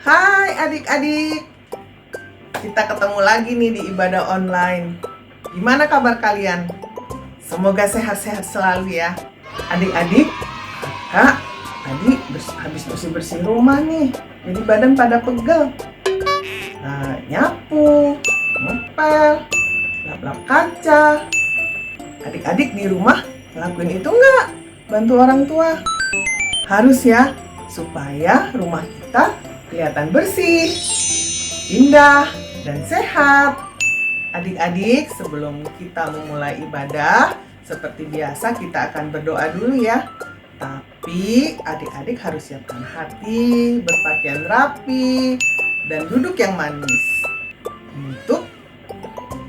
Hai adik-adik, kita ketemu lagi nih di ibadah online. Gimana kabar kalian? Semoga sehat-sehat selalu ya. Adik-adik, kakak tadi habis bersih-bersih rumah nih, jadi badan pada pegel. Nyapu, ngepel, lap-lap kaca. Adik-adik di rumah ngelakuin itu nggak? Bantu orang tua? Harus ya, supaya rumah kita kelihatan bersih, indah, dan sehat. Adik-adik, sebelum kita memulai ibadah, seperti biasa kita akan berdoa dulu ya. Tapi adik-adik harus siapkan hati, berpakaian rapi, dan duduk yang manis untuk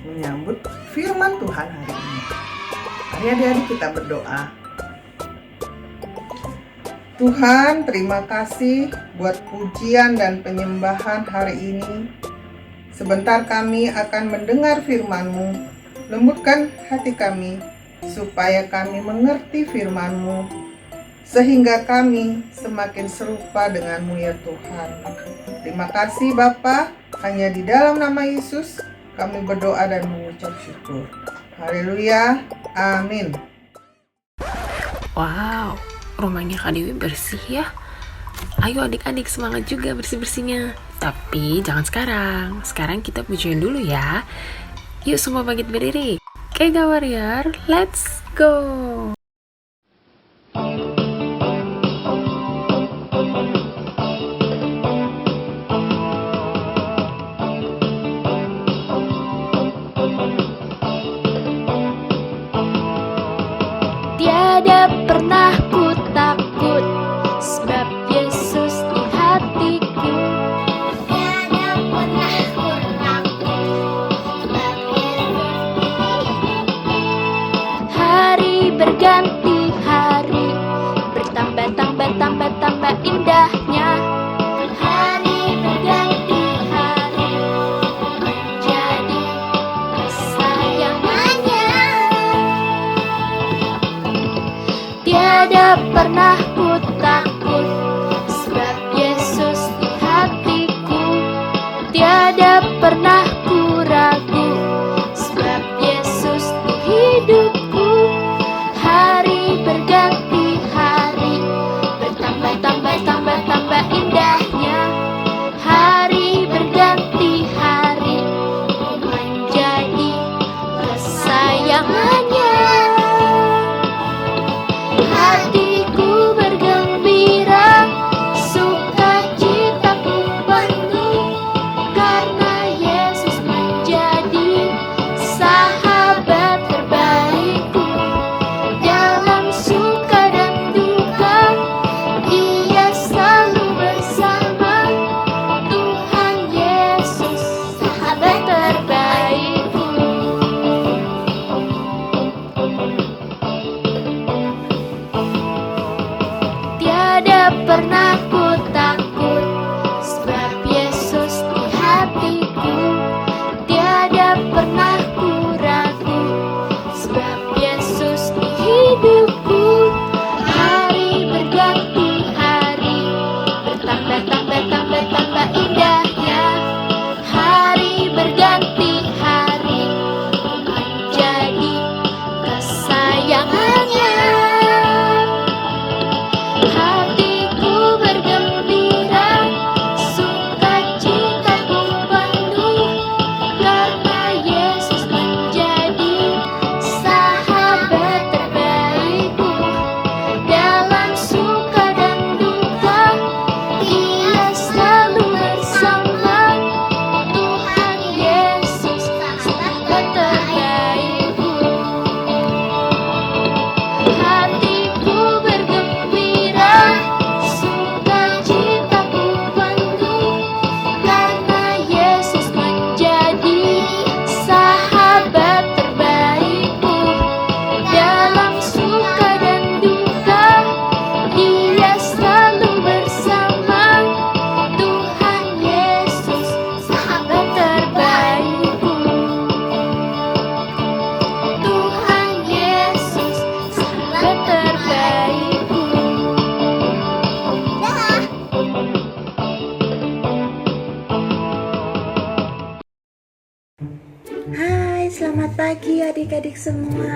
menyambut firman Tuhan hari ini. Mari adik-adik kita berdoa. Tuhan, terima kasih buat pujian dan penyembahan hari ini. Sebentar kami akan mendengar firman-Mu. Lembutkan hati kami, supaya kami mengerti firman-Mu, sehingga kami semakin serupa dengan-Mu ya Tuhan. Terima kasih Bapa, hanya di dalam nama Yesus kami berdoa dan mengucap syukur. Haleluya, amin. Wow, rumahnya Kak Dewi bersih ya. Ayo adik-adik semangat juga bersih-bersihnya. Tapi jangan sekarang. Sekarang kita pujian dulu ya. Yuk semua bangkit berdiri. Kega Warrior, let's go. Tiada pernah ku takut, sebab Yesus di hatiku. Tiada pernah ku takut, sebab Yesus di hatiku. Hari berganti hari, bertambah indahnya. Hari berganti hari, menjadi kesayangannya. Tiada pernah ku takut, sebab Yesus di hatiku. Tiada pernah ku ragu, sebab Yesus di hidupku. Hari berganti hari, bertambah indahnya. Hari berganti hari, menjadi kesayangannya. Hatiku bergembira, sukacitaku penuh, karena Yesus menjadi sahabat terbaikku. Dalam suka dan duka, Ia selalu bersama. Tuhan Yesus, sahabat terbaikku. Tiada pernah ku takut, sebab Yesus di hatiku. Tiada pernah ku ragu, sebab Yesus di hidupku. Hari berganti hari, bertambah indahnya. Hari berganti hari, menjadi kesayangannya. Hatiku bergembira, sukacitaku penuh, karena Yesus menjadi sahabat terbaikku. Dalam suka dan duka, Ia selalu bersama. Selamat pagi adik-adik semua.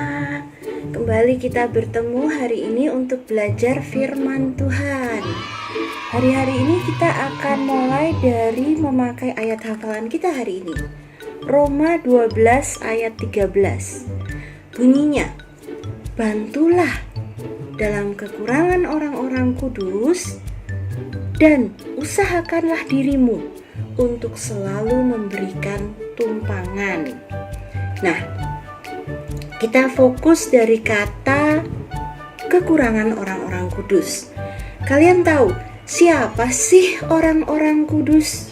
Kembali kita bertemu hari ini untuk belajar firman Tuhan. Hari-hari ini kita akan mulai dari memakai ayat hafalan kita hari ini. Roma 12 ayat 13. Bunyinya, bantulah dalam kekurangan orang-orang kudus dan usahakanlah dirimu untuk selalu memberikan tumpangan. Nah, kita fokus dari kata kekurangan orang-orang kudus. Kalian tahu siapa sih orang-orang kudus?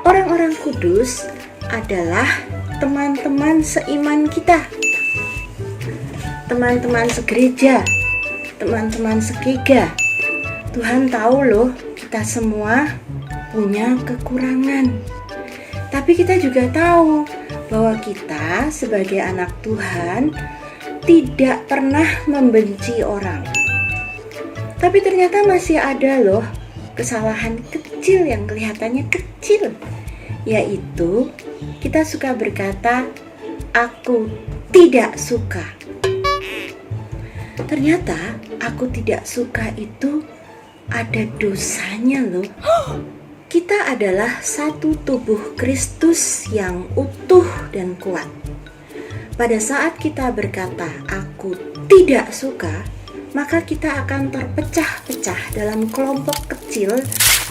Orang-orang kudus adalah teman-teman seiman kita, teman-teman segereja, teman-teman sekega. Tuhan tahu loh, kita semua punya kekurangan. Tapi kita juga tahu bahwa kita sebagai anak Tuhan tidak pernah membenci orang. Tapi ternyata masih ada loh kesalahan kecil yang kelihatannya kecil, yaitu kita suka berkata, aku tidak suka. Ternyata aku tidak suka itu ada dosanya loh. Kita adalah satu tubuh Kristus yang utuh dan kuat. Pada saat kita berkata, aku tidak suka, maka kita akan terpecah-pecah dalam kelompok kecil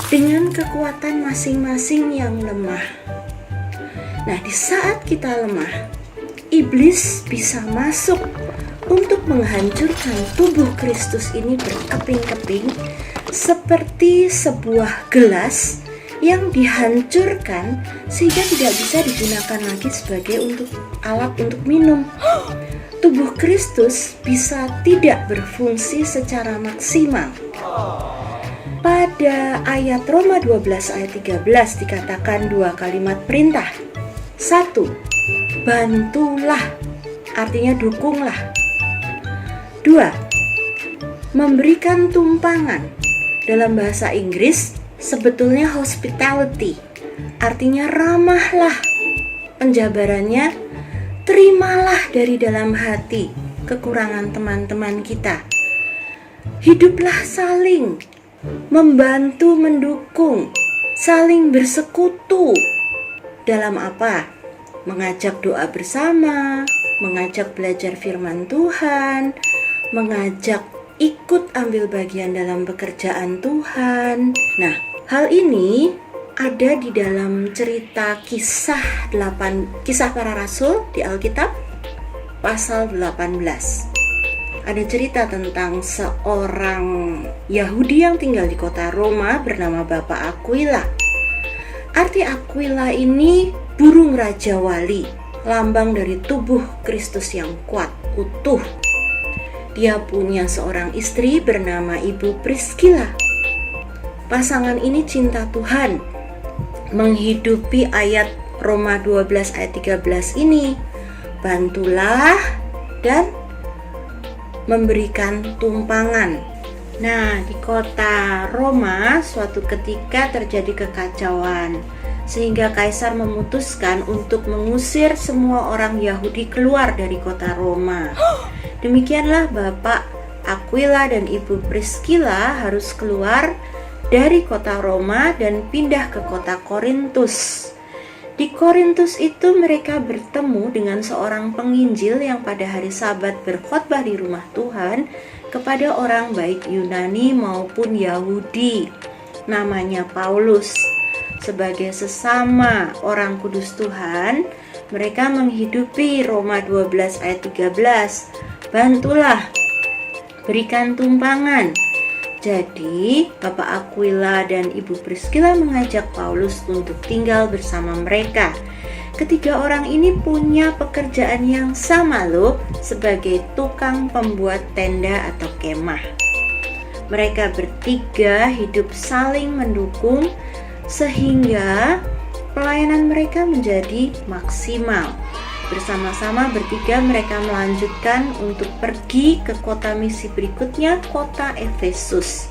dengan kekuatan masing-masing yang lemah. Nah, di saat kita lemah, iblis bisa masuk untuk menghancurkan tubuh Kristus ini berkeping-keping seperti sebuah gelas yang dihancurkan sehingga tidak bisa digunakan lagi sebagai alat untuk minum. Tubuh Kristus bisa tidak berfungsi secara maksimal. Pada ayat Roma 12 ayat 13 dikatakan dua kalimat perintah. 1. Bantulah, artinya dukunglah. 2. Memberikan tumpangan. Dalam bahasa Inggris sebetulnya hospitality, artinya ramahlah. Penjabarannya, terimalah dari dalam hati kekurangan teman-teman kita. Hiduplah saling membantu, mendukung, saling bersekutu. Dalam apa? Mengajak doa bersama, mengajak belajar firman Tuhan, mengajak ikut ambil bagian dalam pekerjaan Tuhan. Nah, hal ini ada di dalam cerita kisah para rasul di Alkitab pasal 18. Ada cerita tentang seorang Yahudi yang tinggal di kota Roma bernama Bapak Aquila. Arti Aquila ini burung raja wali, lambang dari tubuh Kristus yang kuat, utuh. Dia punya seorang istri bernama Ibu Priscilla. Pasangan ini cinta Tuhan, menghidupi ayat Roma 12 ayat 13 ini. Bantulah dan memberikan tumpangan. Nah, di kota Roma suatu ketika terjadi kekacauan, sehingga kaisar memutuskan untuk mengusir semua orang Yahudi keluar dari kota Roma. Demikianlah Bapak Aquila dan Ibu Priscilla harus keluar dari kota Roma dan pindah ke kota Korintus. Di Korintus itu mereka bertemu dengan seorang penginjil yang pada hari Sabat berkhotbah di rumah Tuhan kepada orang baik Yunani maupun Yahudi. Namanya Paulus. Sebagai sesama orang kudus Tuhan, mereka menghidupi Roma 12 ayat 13. Bantulah, berikan tumpangan. Jadi, Bapak Aquila dan Ibu Priscilla mengajak Paulus untuk tinggal bersama mereka. Ketiga orang ini punya pekerjaan yang sama loh, sebagai tukang pembuat tenda atau kemah. Mereka bertiga hidup saling mendukung sehingga pelayanan mereka menjadi maksimal. Bersama-sama bertiga mereka melanjutkan untuk pergi ke kota misi berikutnya, kota Efesus.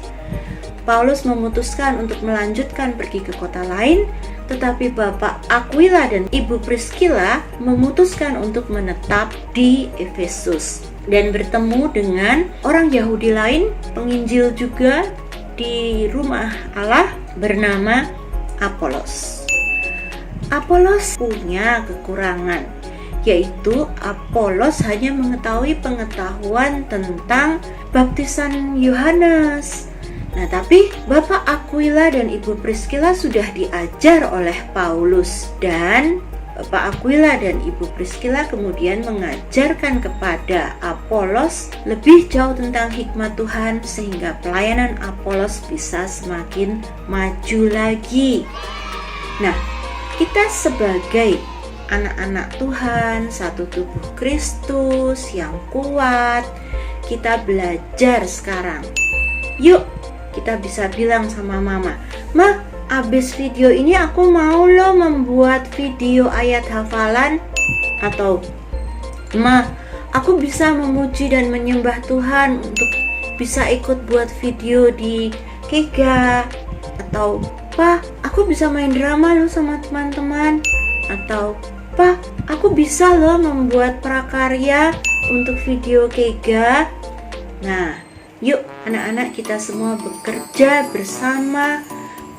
Paulus memutuskan untuk melanjutkan pergi ke kota lain, tetapi Bapak Aquila dan Ibu Priscilla memutuskan untuk menetap di Efesus dan bertemu dengan orang Yahudi lain, penginjil juga di rumah Allah bernama Apolos. Apolos punya kekurangan, yaitu Apolos hanya mengetahui pengetahuan tentang baptisan Yohanes. Nah, tapi Bapak Aquila dan Ibu Priscilla sudah diajar oleh Paulus, dan Bapak Aquila dan Ibu Priscilla kemudian mengajarkan kepada Apolos lebih jauh tentang hikmat Tuhan, sehingga pelayanan Apolos bisa semakin maju lagi. Nah, kita sebagai anak-anak Tuhan, satu tubuh Kristus yang kuat, kita belajar sekarang. Yuk, kita bisa bilang sama mama, "Ma, abis video ini aku mau loh membuat video ayat hafalan." Atau, "Ma, aku bisa memuji dan menyembah Tuhan untuk bisa ikut buat video di Kega." Atau, "Pa, aku bisa main drama loh sama teman-teman." Atau, "Pa, aku bisa loh membuat prakarya untuk video Kega." Nah, yuk anak-anak kita semua bekerja bersama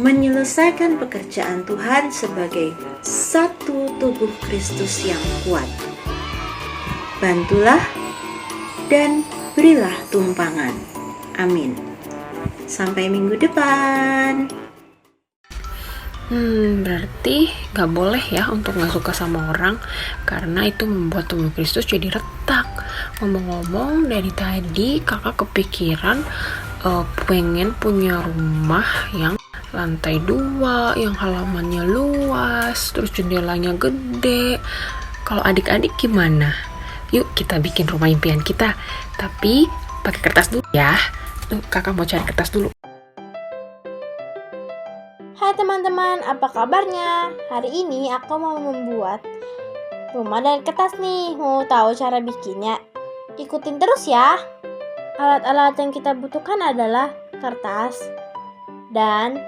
menyelesaikan pekerjaan Tuhan sebagai satu tubuh Kristus yang kuat. Bantulah dan berilah tumpangan. Amin. Sampai minggu depan. Berarti gak boleh ya untuk gak suka sama orang, karena itu membuat tubuh Kristus jadi retak. Ngomong-ngomong, dari tadi kakak kepikiran pengen punya rumah yang lantai 2, yang halamannya luas, terus jendelanya gede. Kalau adik-adik gimana? Yuk kita bikin rumah impian kita, tapi pakai kertas dulu ya. Tuh, kakak mau cari kertas dulu. Hai teman-teman, apa kabarnya? Hari ini aku mau membuat rumah dari kertas nih. Mau tahu cara bikinnya? Ikutin terus ya. Alat-alat yang kita butuhkan adalah kertas dan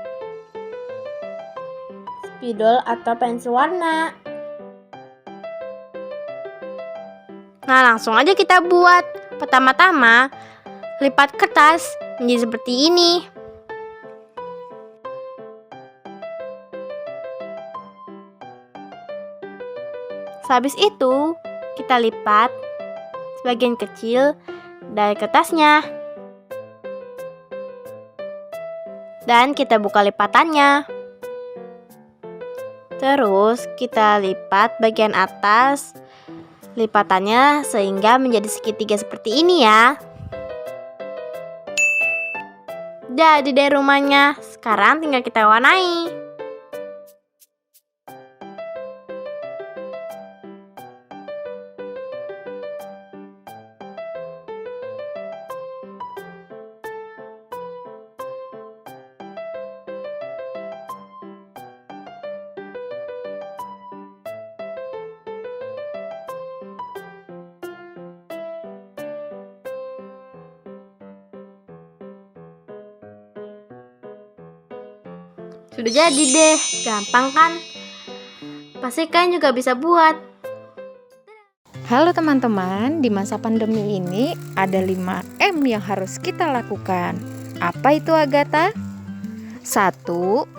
spidol atau pensil warna. Nah, langsung aja kita buat. Pertama-tama, lipat kertas menjadi seperti ini. Habis itu, kita lipat sebagian kecil dari kertasnya. Dan kita buka lipatannya. Terus, kita lipat bagian atas lipatannya sehingga menjadi segitiga seperti ini ya. Jadi deh rumahnya. Sekarang tinggal kita warnai. Sudah jadi deh, gampang kan? Pasti kalian juga bisa buat. Halo teman-teman, di masa pandemi ini ada 5M yang harus kita lakukan. Apa itu Agatha? 1.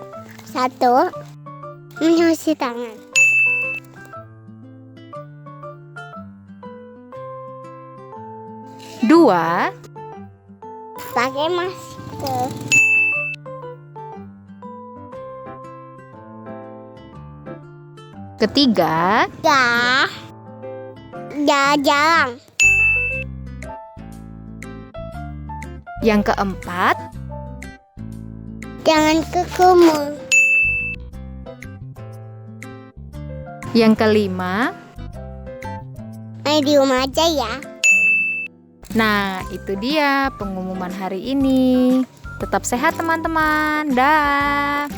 Mencuci tangan. 2. Pakai masker. 3. Jarang. Yang keempat, Jangan kekumur. yang kelima. Main di rumah aja ya. Nah, itu dia pengumuman hari ini. Tetap sehat teman-teman. Dah.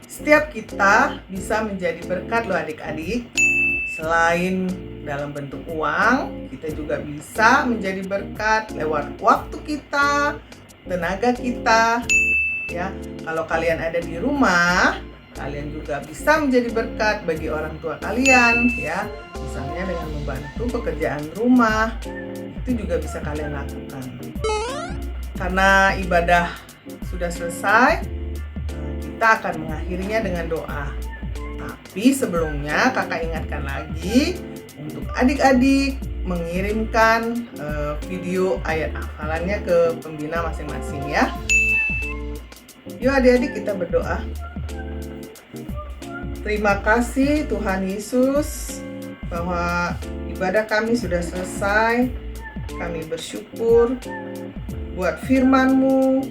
Setiap kita bisa menjadi berkat loh adik-adik. Selain dalam bentuk uang, kita juga bisa menjadi berkat lewat waktu kita, tenaga kita. Ya, kalau kalian ada di rumah, kalian juga bisa menjadi berkat bagi orang tua kalian, ya. Misalnya dengan membantu pekerjaan rumah, itu juga bisa kalian lakukan. Karena ibadah sudah selesai, kita akan mengakhirinya dengan doa. Tapi sebelumnya kakak ingatkan lagi untuk adik-adik mengirimkan video ayat hafalannya ke pembina masing-masing ya. Yuk adik-adik kita berdoa. Terima kasih Tuhan Yesus bahwa ibadah kami sudah selesai. Kami bersyukur buat firman-Mu.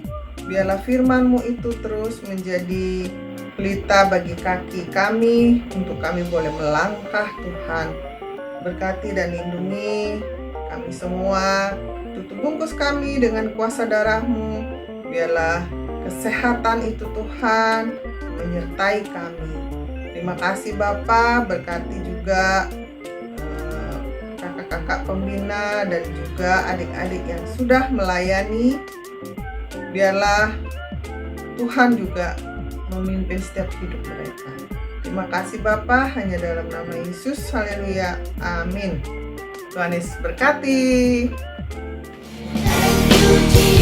Biarlah firman-Mu itu terus menjadi pelita bagi kaki kami untuk kami boleh melangkah Tuhan. Berkati dan lindungi kami semua. Tutup bungkus kami dengan kuasa darah-Mu. Biarlah kesehatan itu Tuhan menyertai kami. Terima kasih Bapa, berkati juga kakak-kakak pembina dan juga adik-adik yang sudah melayani. Biarlah Tuhan juga memimpin setiap hidup mereka. Terima kasih Bapa, hanya dalam nama Yesus. Haleluya. Amin. Tuhan Yesus berkati. Thank you, Jesus.